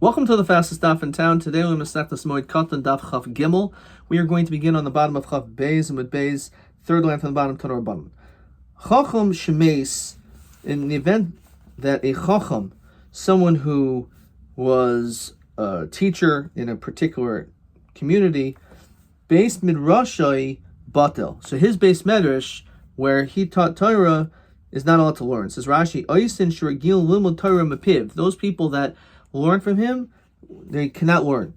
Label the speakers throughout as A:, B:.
A: Welcome to the fastest daf in town. Today we're going to start this Moed Katan daf Chaf Gimel. We are going to begin on the bottom of Chaf Beis and with Beis, third line from the bottom to the bottom. Chacham Shemes, in the event that a Chacham, someone who was a teacher in a particular community, based midrashai batel. So his base medrash, where he taught Torah, is not allowed to learn. It says Rashi, Oisin Shuragil Limud Torah Mapiv. Those people that learn from him, they cannot learn.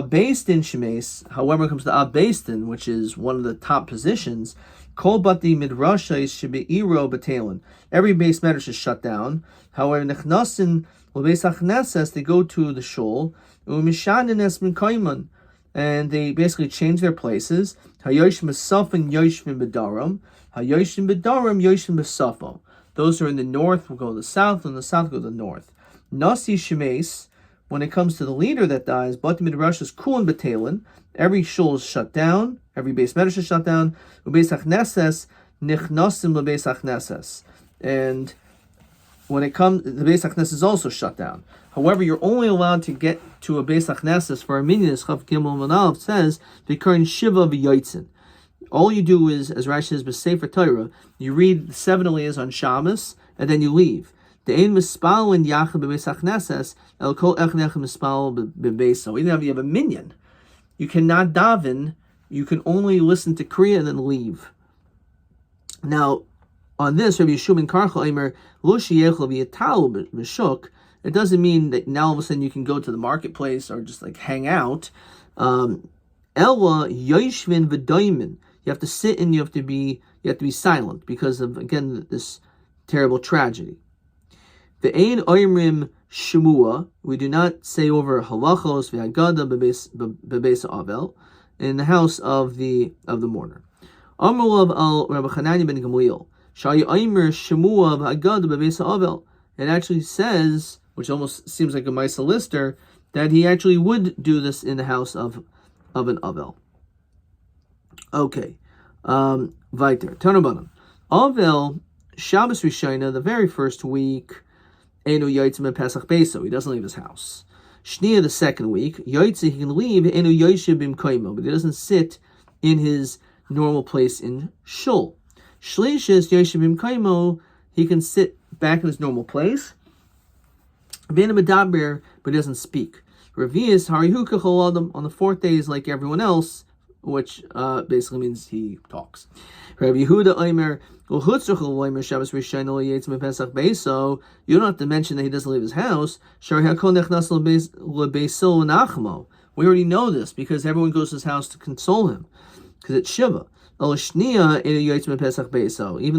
A: Based in Shemes, however, it comes to Abastin, which is one of the top positions, Kol Bati Midrashais Shebe'iro Batelin. Every base medrash is shut down. However, Nechnasin L'Beis HaKnesses, they go to the shul, U'mishanin Es Min Kaiman, and they basically change their places. Hayoshim B'Safon, Yoshim B'Daram. Hayoshim B'Daram, Yoshim B'Safon. Those who are in the north will go to the south, and the south go to the north. Nasi Shemes, when it comes to the leader that dies, Bati Midrash is Kulan B'Talin. Every shul is shut down. Every base medrash is shut down. U'Beis HaKnesses, Nichnasim L'Beis HaKnesses. And when it comes, the Beis HaKnesses is also shut down. However, you're only allowed to get to a Beis HaKnesses for Armenians. Chav Gimel Manav says the current Shiva v'Yotzin. All you do is, as Rashi says, b'Sefer Torah, you read the 7 aliyahs on Shabbos, and then you leave. The ein mispal in yachad b'Beis HaKnesses el kol echnech mispal b'Beiso. Even if you have a minyan, you cannot daven. You can only listen to Kriya and then leave. Now, on this, Rabbi Yeshua ben Karchel Eimer lo sheyechel v'yatal b'shuk. It doesn't mean that now all of a sudden you can go to the marketplace or just like hang out. Elwa yoshvin v'doimin. You have to sit and you have to be silent because of, again, this terrible tragedy. The ein oimrim shemua. We do not say over halachos v'hagada bebeis avel in the house of the mourner. Amrulav al Rabbi Chananya ben Gamliel. Shayi oimer shemua v'hagada bebeis avel. It actually says, which almost seems like a Maisa Lister, that he actually would do this in the house of an Avel. Okay. Weiter. Tanabanan. Avel, Shabbos Rishayna, the very first week, Enu Yotzim and Pesach Beso. He doesn't leave his house. Shnia, the second week, Yotzim, he can leave, Enu Yoshib im Koimo, but he doesn't sit in his normal place in Shul. Shlishis Yoshib im Koimo, he can sit back in his normal place. Ben Medaber, but he doesn't speak. Revius Harihuka Choladam, on the fourth day is like everyone else, which basically means he talks. Rabbi Yehuda Omer, Shabbos Rishayna Yetzim Pesach Beso. You don't have to mention that he doesn't leave his house. We already know this because everyone goes to his house to console him, because it's Shiva. Even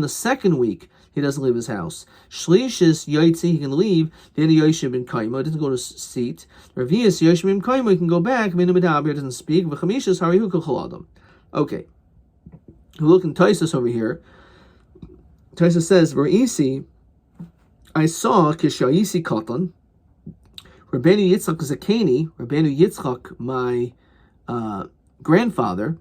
A: the second week, he doesn't leave his house. Shlishis Yaitzi, he can leave. Then Yoshib in Kaima, doesn't go to seat. Revius Yoshib in Kaima, he can go back. Minamadabi doesn't speak. V'chamishis Harihuka Choladam. Okay. Look in Taisus over here. Taisus says, V'isi, I saw Kishaisi Katan, Rabbeinu Yitzchak Zakeni, Rabbeinu Yitzchak, my grandfather,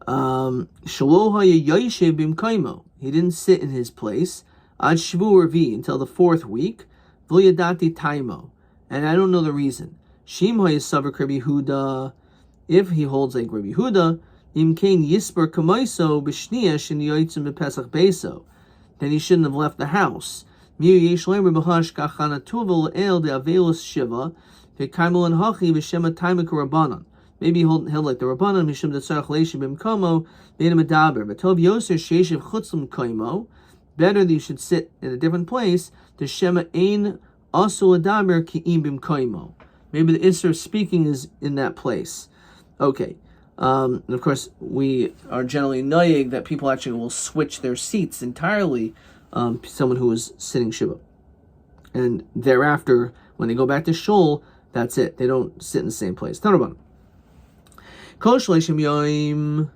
A: Shalohaya Yoshib bim Kaimo. He didn't sit in his place. Ad Shvu Revi, until the fourth week. V'yadati Taimo. And I don't know the reason. Shim Hayasavar Rabbi Huda. If he holds like Rabbi Huda, Im Kain Yisper Kamaiso B'Shniya Shin Yotzim B'Pesach Beso. Then he shouldn't have left the house. Mir Yesh Lemer B'Hash Kachana Tuvel El De Avelus Shiva. V'Kaimel and Hachi V'Shema Taimik Rabbanan. Maybe he'll like the Rabbanan, Mishum Detzarach Leishim Bim Komo, B'Nei Medaber. But Tov Yoser Sheishiv Chutzim Koimo. Better that you should sit in a different place. The Shema Ein Asul Adaber Ki'im Bim Koimo. Maybe the Isser of speaking is in that place. Okay. And of course, we are generally noying that people actually will switch their seats entirely. Someone who is sitting Shiva. And thereafter, when they go back to Shul, that's it. They don't sit in the same place. Tanaban. Kol Shleishim Yoim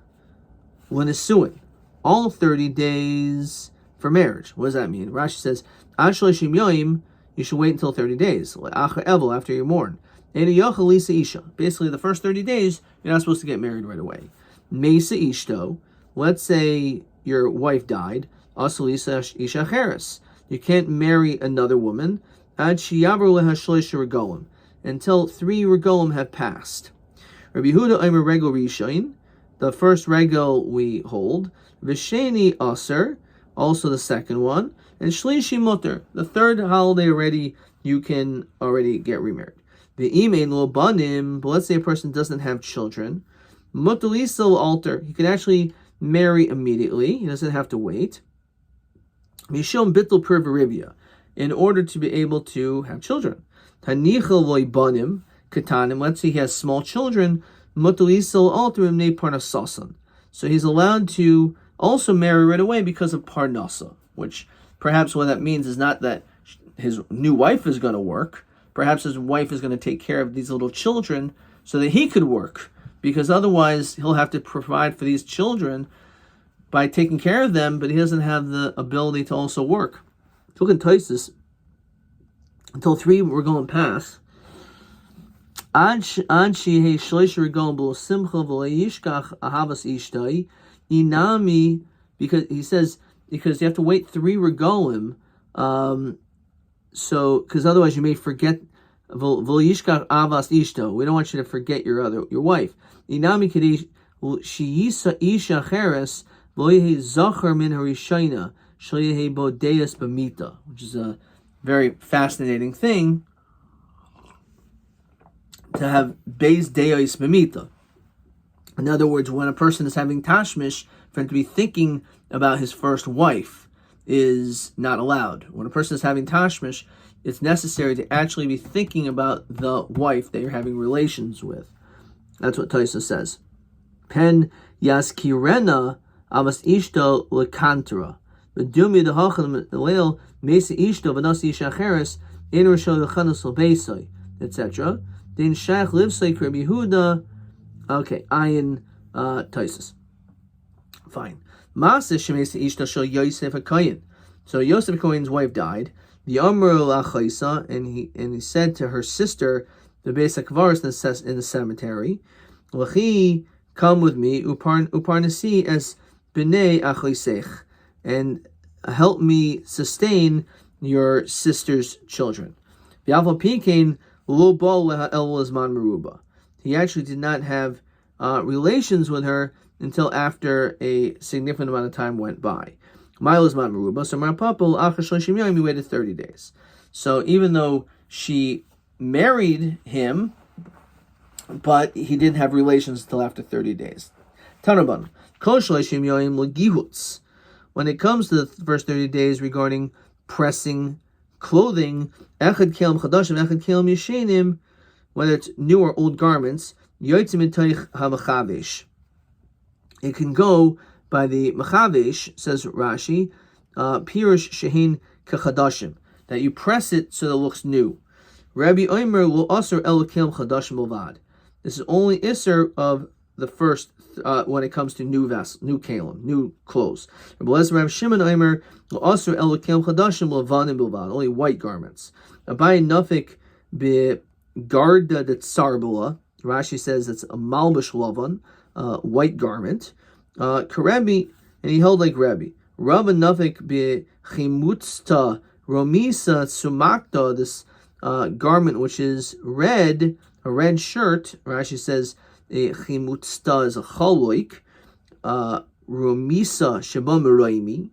A: L'Nesuin. All 30 days for marriage. What does that mean? Rashi says, Ad Shleishim Yoim, you should wait until 30 days. L'Acher Evel, after you're born. Basically, the first 30 days, you're not supposed to get married right away. Mesa Ishto, let's say your wife died. Asalisa Isha Cheres. You can't marry another woman. Ad shiyaber leha shloisha regolim, until 3 regolim have passed. Rabbi Yehuda Omer regel rishain, the first regel we hold. V'sheni aser, also the second one. And shlishi mutter, the third holiday already, you can already get remarried. The imein lo banim, but let's say a person doesn't have children. Mutter lisa will alter, he can actually marry immediately, he doesn't have to wait. Mishom bittul perveribia, in order to be able to have children. Tanichel loy banim, katanim, let's say he has small children, mutter lisa will alter him ne parnasasan. So he's allowed to also marry right away because of parnasa, which perhaps what that means is not that his new wife is going to work. Perhaps his wife is going to take care of these little children so that he could work, because otherwise he'll have to provide for these children by taking care of them, but he doesn't have the ability to also work. Look at Taisus. Until 3 were going past. Inami, because he says, because you have to wait 3 regolim, so because otherwise you may forget. V'yishkach avas ishto. We don't want you to forget your wife. Inami kadesh sheyisa isha cheres v'yehi zachar min harishayna sheyeh bodeas b'mita, which is a very fascinating thing to have beis deis b'mita. In other words, when a person is having tashmish, for him to be thinking about his first wife is not allowed. When a person is having tashmish, it's necessary to actually be thinking about the wife that you're having relations with. That's what Taisa says. Pen yaskirena avas ishto lekantara. V'dumi dehachal leil mesa ishto v'nas isha cheres in rishon lechanas lebeisai, etc. Then shach livsai Rabbi Yehuda. Okay, ayin Taisus. Fine. Maaseh shemesa ishto shel Yosef HaKohen. So Yosef HaKohen's wife died. The Amr Lachaisa, and he said to her sister, the Beis HaKvaros in the cemetery, Lachi, come with me, uparnasi as b'nei achaisech, and help me sustain your sister's children. V'aval pikein lo bo leha el zman meruba. He actually did not have relations with her until after a significant amount of time went by. Milo's mat meruba. So Marapapel achar shloshim yom, he waited 30 days. So even though she married him, but he didn't have relations until after 30 days. Tanaban kol shloshim yom legihutz. When it comes to the first 30 days regarding pressing clothing, echad kelim chadashim, echad kelim yeshenim, whether it's new or old garments, yotzim mitoich hamachavish. It can go by the Machavish, says Rashi, Pirush Shehin Kachadashim, that you press it so that it looks new. Rabbi Omer will also Elokim Chadashim Bovad. This is only Isser of the first, when it comes to new vessel, new kalim, new clothes. Rabbi Shimon Omer will also Elokim Chadashim Bovadim Bovad, only white garments. Abai Nafik Be Garda de Tsarbula, Rashi says it's a Malbish Lavan, white garment. Karebi, and he held like Rabbi. Rabba Nafik be Chimutzta Romisa Sumakta, this garment which is red, a red shirt. Rashi says Chimutzta is a chaloik. Romisa Shabam Raimi.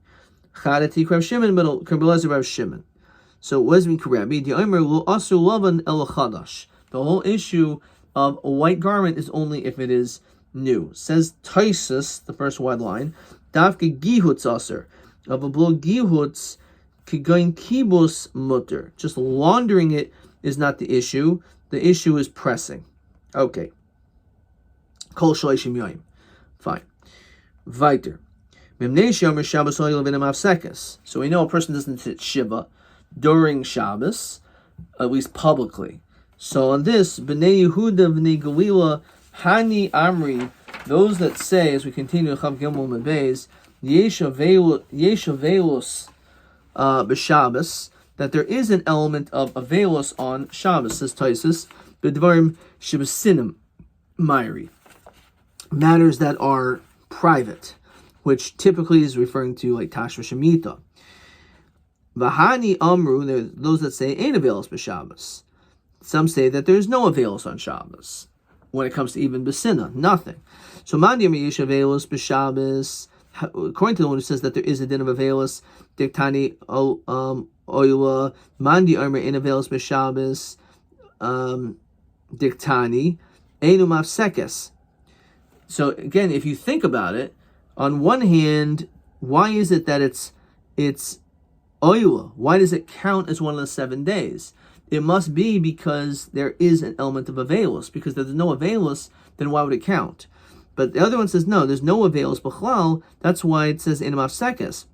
A: Chadati Rav Shimon, but Kabbalazar Rav Shimon. So what does it mean, Karebi? The Omer will also lavan el chadash. The whole issue of a white garment is only if it is new. Says Taisus, the first wide line, Davke gihutz aser. Of a blow gihutz, kigain kibus mutter. Just laundering it is not the issue. The issue is pressing. Okay. Kol shleishim yoyim. Fine. Weiter. Memnei yomer Shabbos oil v'nam afsekes. So we know a person doesn't sit Shiva during Shabbos, at least publicly. So on this, B'nei Yehuda v'nei Galila, Hani Amri, those that say, as we continue Chav Gimel Mebeis, Yeshavelus b'Shabbos, that there is an element of avelus on Shabbos, says Taisus, b'dvarim shebesinim Mairi, matters that are private, which typically is referring to like Tashva Shemitah. Vahani Amru, there's those that say ain't Avelis b'Shabbos. Some say that there's no Avelis on Shabbos. When it comes to even Besina, nothing. So Mandi Amar Yesh Avelis b'Shabbos. According to the one who says that there is a din of Avelis, Diktani Oila, Mandi Amar in Avelis b'Shabbos, Diktani, Einu Mafsekes. So again, if you think about it, on one hand, why is it that it's Oila? Why does it count as one of the 7 days? It must be because there is an element of Avelis. Because if there's no Avelis, then why would it count? But the other one says, no, there's no Avelis B'chlal. That's why it says Einu Mafsekes.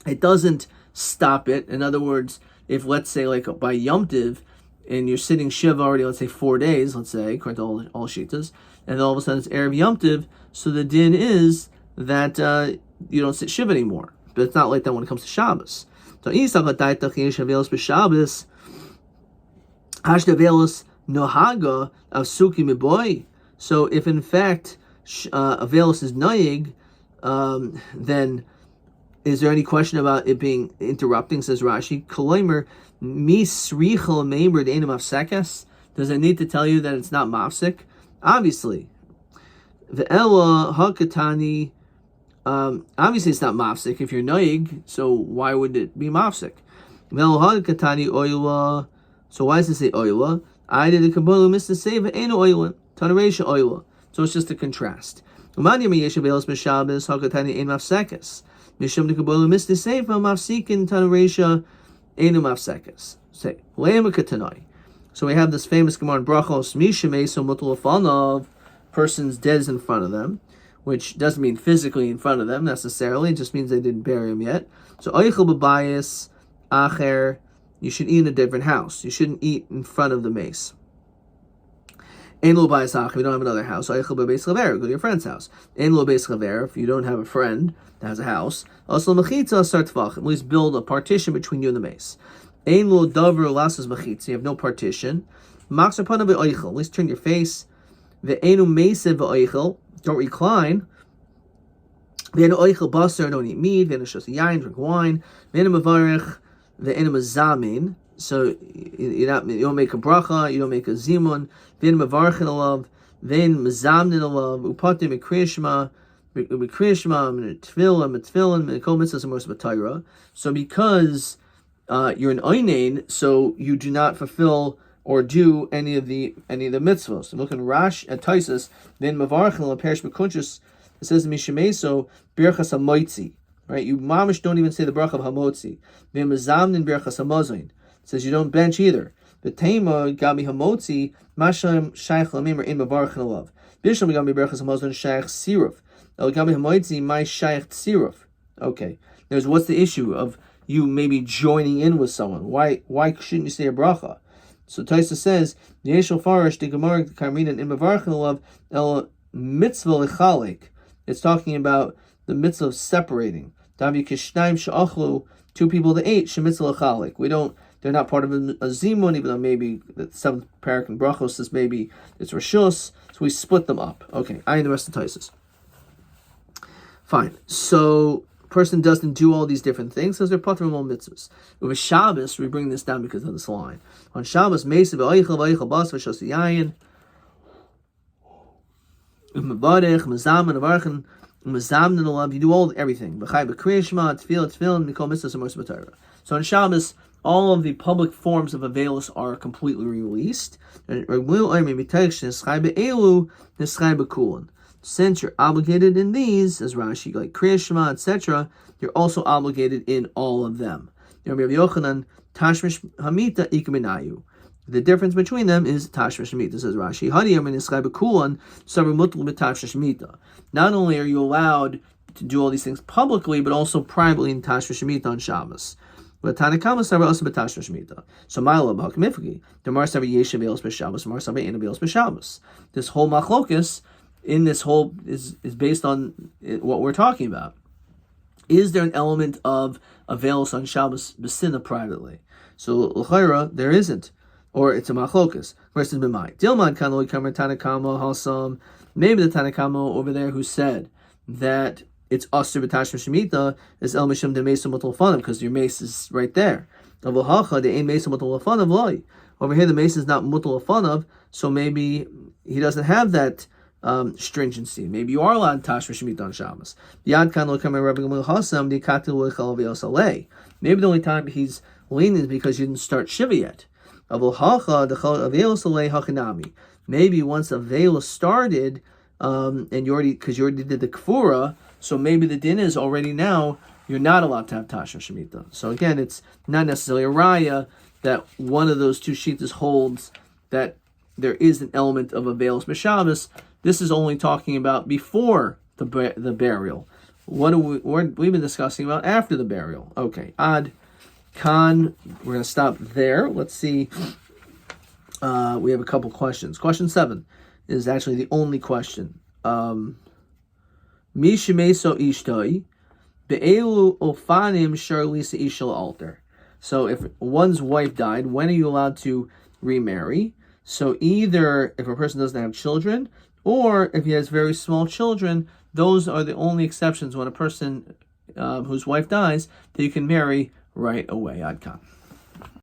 A: It doesn't stop it. In other words, if let's say like by Yom Tiv, and you're sitting Shiva already, let's say 4 days, let's say, according to all Shitas, and then all of a sudden it's Erev Yom Tiv, so the din is that you don't sit Shiva anymore. But it's not like that when it comes to Shabbos. So Shabbos, Hashdavelis Nohaga of Suki Miboy. So if in fact Avelis is Noyig, then is there any question about it being interrupting? Says Rashi, Koloimer Misrichel Meimer De'enim Mafsekes. Does it need to tell you that it's not mafsik? Obviously. The Ella Hakatani. Obviously it's not mafsik if you're noig, so why would it be mafsik? The Ella Hakatani Oila. So why does it say Oila? I did a Kabbalah Mr. Seva ain't Oila. Tanaresha Oila. So it's just a contrast. Umani Yesh Avelis b'Shabbos Hakatani ein mafsekes. Mishum the Kabbalah Mr. Seva mafsikin Tanaresha Einu Mafsekes. Say, Le'ema Katanai. So we have this famous Gemara in Brachos, Mishamei so mutul afanov, person's dead is in front of them, which doesn't mean physically in front of them necessarily, it just means they didn't bury him yet. So Eichel b'bayis, Acher, you should eat in a different house. You shouldn't eat in front of the mace. Ein lo bayis Acher, we don't have another house. Eichel b'beis chaver, go to your friend's house. Ein lo beis chaver, if you don't have a friend that has a house. Also mechitza start tvachim, at least build a partition between you and the mace. Ein lo davar lasas mechitza, you have no partition. Maxar pana be'oichel, at least turn your face. Ve'enu meisev ve'oichel, don't recline. Ve'enu oichel basar, don't eat meat. Ve'enu shos yain, drink wine. Ve'enu mavarech, ve'enu mazamin. So you don't make a bracha, you don't make a zimun. Ve'enu mavarchin alav, ve'enu mazamnin alav. Upatim mikriyashma, mikriyashma, mitfilin, mikol mitzvahs amos b'tayra. So because you're an einain, so you do not fulfill or do any of the mitzvahs. So look in Rash at Taisus, then mavarchin perish b'kunchus. It says mishameso birchas hamoitzi. Right, you mamish don't even say the bracha of hamotzi. Then mazamnin birchas hamazon. It says you don't bench either. The tema gabi hamotzi masham shaykh lamim in mavarchin alav. Bishlam gabi birchas hamazon shaykh siruf. El gabi hamoitzi my shaykh siruf. Okay, there's what's the issue of you maybe joining in with someone? Why shouldn't you say a bracha? So Taisa says, Yeshel Farish the Gemara Karmina in Mavarchin Love El Mitzvah Lechalek. It's talking about the mitzvah of separating. Davi Kishnaim Sha'achlu, 2 people that ate, Shemitzvah Lechalek. They're not part of a zimun, even though maybe the 7th parak in Brachos says maybe it's Rishus, so we split them up. Okay, I and the rest of Taisas. Fine. So person doesn't do all these different things, because they're patrim all mitzvahs. With Shabbos, we bring this down because of this line. On Shabbos, Mesa v'oichel v'oichel bas v'shos yayin, Mebarech, Mazaman, Avarchin, Mazamnin alav. You do everything. B'chai b'kriyashma, tefilin, mikol mitzvahs amos b'tayra. So on Shabbos, all of the public forms of Avelis are completely released. Since you're obligated in these, as Rashi, like Kriya Shema, etc., you're also obligated in all of them. The difference between them is Tashmish Hamita, says Rashi. Not only are you allowed to do all these things publicly, but also privately in Tashmish Hamita on Shabbos. But Tanakama Sarah also Batashmish Hamita. So Ma'ala B'Hakmifki, the Mar Sarah Yesh Avelis B'Shabbos, Mar Sarah Ein Avelis B'Shabbos. This whole machlokus in this whole is based on what we're talking about. Is there an element of Avelis on Shabbos B'Sina privately? So l'chayra there isn't, or it's a machlokus. Versus b'mai Dilman Kanoi Kamer Tanakama Hasam. Maybe the Tanakama over there who said that it's Asr B'Tashma Shemitah is El Mishum De Mesa Mutal Fanav, because your mace is right there. Over here, the mace is not Mutal Fanav, so maybe he doesn't have that stringency. Maybe you are allowed Tashma Shemitah on Shabbos. Maybe the only time he's lenient is because you didn't start Shiva yet. Maybe once a veil started, and you already did the kfura, so maybe the din is already now you're not allowed to have Tashma Shemitah. So again, it's not necessarily a raya that one of those two shittas holds that there is an element of a veilus b'Shabbos. This is only talking about before the burial. We've been discussing about after the burial. Okay, Ad Khan, we're going to stop there. Let's see. We have a couple questions. Question 7 is actually the only question. Mi shemeso ishtoi be'elu ofanim sharlisa ishal altar. So if one's wife died, when are you allowed to remarry? So either if a person doesn't have children, or if he has very small children, those are the only exceptions when a person whose wife dies that you can marry right away. Ad Khan.